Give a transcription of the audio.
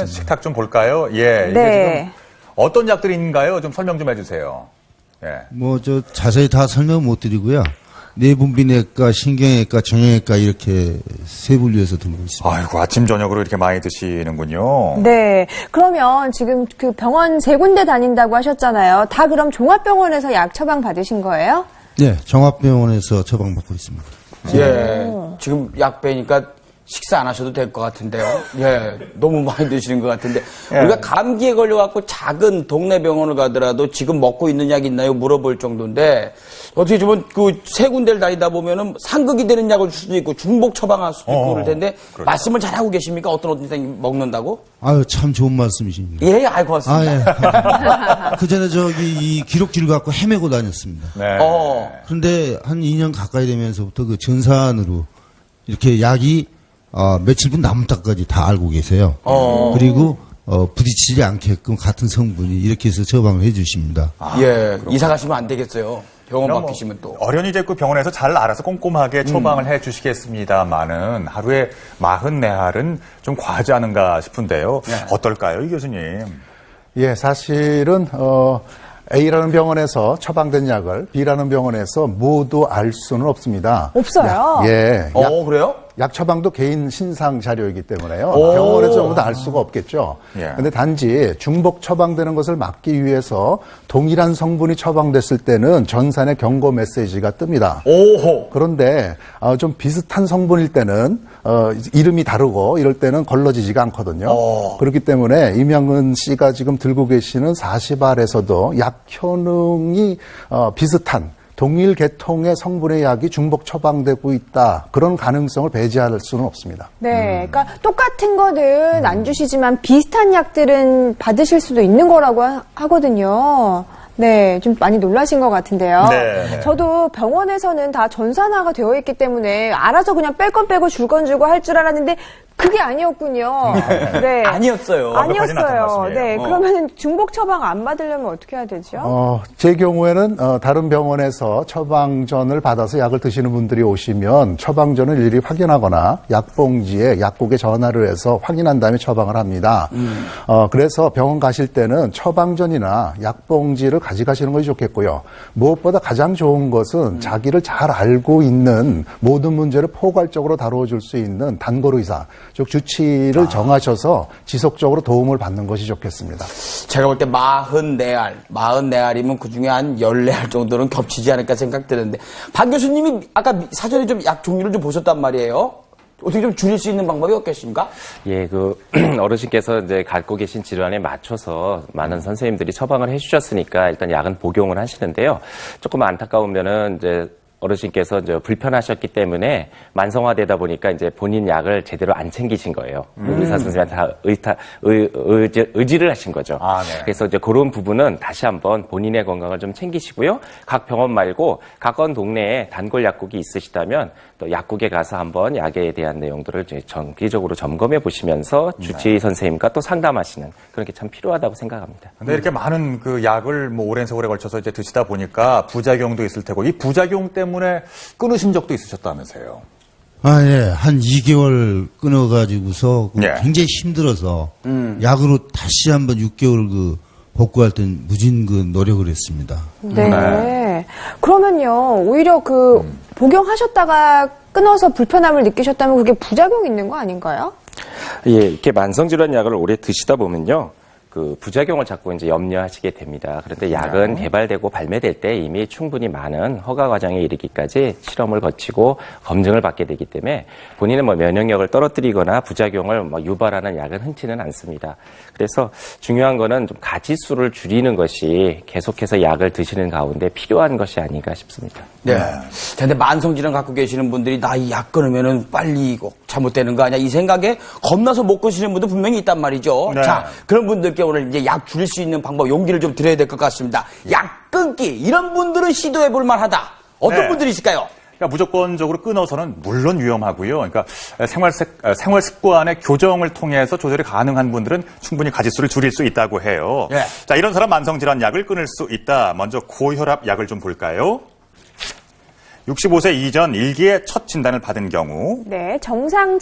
식탁 좀 볼까요? 예, 이게 네. 지금 어떤 약들인가요? 좀 설명 좀 해주세요. 예. 자세히 다 설명 못 드리고요. 뇌분비내과, 신경외과, 정형외과 이렇게 세 분류해서 들고 있습니다. 아이고, 아침, 저녁으로 이렇게 많이 드시는군요. 네. 그러면 지금 그 병원 세 군데 다닌다고 하셨잖아요. 다 그럼 종합병원에서 약 처방 받으신 거예요? 네, 종합병원에서 처방받고 있습니다. 예. 지금 약 빼니까 식사 안 하셔도 될 것 같은데요. 예. 너무 많이 드시는 것 같은데. 예. 우리가 감기에 걸려갖고 작은 동네 병원을 가더라도 지금 먹고 있는 약 있나요? 물어볼 정도인데, 어떻게 좀 그 세 군데를 다니다 보면은 상극이 되는 약을 줄 수도 있고 중복 처방할 수도 있고 그럴 텐데, 그렇죠. 말씀을 잘하고 계십니까? 어떤 선생님 먹는다고? 아유, 참 좋은 말씀이십니다. 예, 알고 왔습니다. 예. 그 전에 이 기록지를 갖고 헤매고 다녔습니다. 네. 그런데 한 2년 가까이 되면서부터 그 전산으로 이렇게 약이 며칠분 남은 때까지 다 알고 계세요. 그리고 부딪히지 않게끔 같은 성분이 이렇게 해서 처방을 해주십니다. 예. 이사 가시면 안 되겠어요. 병원 그럼 바뀌시면 또. 어련히 이제 그 병원에서 잘 알아서 꼼꼼하게 처방을 해 주시겠습니다만은 하루에 44알은 좀 과하지 않은가 싶은데요. 네. 어떨까요, 이 교수님? 예, 사실은 A라는 병원에서 처방된 약을 B라는 병원에서 모두 알 수는 없습니다. 없어요? 그래요? 약 처방도 개인 신상 자료이기 때문에요. 병원에서 전부 다 알 수가 없겠죠. 그런데 단지 중복 처방되는 것을 막기 위해서 동일한 성분이 처방됐을 때는 전산에 경고 메시지가 뜹니다. 그런데 좀 비슷한 성분일 때는 이름이 다르고 이럴 때는 걸러지지가 않거든요. 그렇기 때문에 이명은 씨가 지금 들고 계시는 40알에서도 약 효능이 비슷한 동일 계통의 성분의 약이 중복 처방되고 있다. 그런 가능성을 배제할 수는 없습니다. 네. 그러니까 똑같은 거는 안 주시지만 비슷한 약들은 받으실 수도 있는 거라고 하거든요. 네, 좀 많이 놀라신 것 같은데요. 네. 저도 병원에서는 다 전산화가 되어 있기 때문에 알아서 그냥 뺄 건 빼고 줄 건 주고 할 줄 알았는데 그게 아니었군요. 네. 아니었어요. 완벽하지 않았던 아니었어요. 말씀이에요. 네. 그러면 중복 처방 안 받으려면 어떻게 해야 되죠? 제 경우에는 다른 병원에서 처방전을 받아서 약을 드시는 분들이 오시면 처방전을 일일이 확인하거나 약봉지에 약국에 전화를 해서 확인한 다음에 처방을 합니다. 그래서 병원 가실 때는 처방전이나 약봉지를 가져가시는 것이 좋겠고요. 무엇보다 가장 좋은 것은 자기를 잘 알고 있는 모든 문제를 포괄적으로 다뤄줄 수 있는 단골의사, 즉 주치를 정하셔서 지속적으로 도움을 받는 것이 좋겠습니다. 제가 볼 때 44알이면 그중에 한 14알 정도는 겹치지 않을까 생각되는데, 박 교수님이 아까 사전에 좀 약 종류를 좀 보셨단 말이에요. 어떻게 좀 줄일 수 있는 방법이 없겠습니까? 예, 어르신께서 이제 갖고 계신 질환에 맞춰서 많은 선생님들이 처방을 해주셨으니까 일단 약은 복용을 하시는데요. 조금 안타까운 면은 이제 어르신께서 이제 불편하셨기 때문에 만성화되다 보니까 이제 본인 약을 제대로 안 챙기신 거예요. 의사 선생님한테 다 의지를 하신 거죠. 네. 그래서 이제 그런 부분은 다시 한번 본인의 건강을 좀 챙기시고요. 각 병원 말고 가까운 동네에 단골 약국이 있으시다면 또 약국에 가서 한번 약에 대한 내용들을 이제 정기적으로 점검해 보시면서 주치의 선생님과 또 상담하시는 그런 게 참 필요하다고 생각합니다. 근데 이렇게 많은 그 약을 오랜 세월에 걸쳐서 이제 드시다 보니까 부작용도 있을 테고, 이 부작용 때문에 끊으신 적도 있으셨다면서요? 예. 한 2개월 끊어가지고서 굉장히 힘들어서 약으로 다시 한번 6개월 복구할 땐 무진 노력을 했습니다. 네. 그러면요, 오히려 복용하셨다가 끊어서 불편함을 느끼셨다면 그게 부작용이 있는 거 아닌가요? 예, 이렇게 만성질환 약을 오래 드시다 보면요. 부작용을 자꾸 이제 염려하시게 됩니다. 그런데 약은 개발되고 발매될 때 이미 충분히 많은 허가 과정에 이르기까지 실험을 거치고 검증을 받게 되기 때문에 본인의 면역력을 떨어뜨리거나 부작용을 유발하는 약은 흔치는 않습니다. 그래서 중요한 거는 좀 가지수를 줄이는 것이 계속해서 약을 드시는 가운데 필요한 것이 아닌가 싶습니다. 네. 근데 만성질환 갖고 계시는 분들이 나 이 약 끊으면은 빨리 이거 잘못되는 거 아니야? 이 생각에 겁나서 못 끊으시는 분도 분명히 있단 말이죠. 네. 자, 그런 분들께 오늘 이제 약 줄일 수 있는 방법, 용기를 좀 드려야 될 것 같습니다. 약 끊기, 이런 분들은 시도해 볼 만하다. 어떤 분들이 있을까요? 그러니까 무조건적으로 끊어서는 물론 위험하고요. 그러니까 생활 습관의 교정을 통해서 조절이 가능한 분들은 충분히 가지수를 줄일 수 있다고 해요. 네. 자, 이런 사람 만성질환 약을 끊을 수 있다. 먼저 고혈압 약을 좀 볼까요? 65세 이전 1기의 첫 진단을 받은 경우. 네, 정상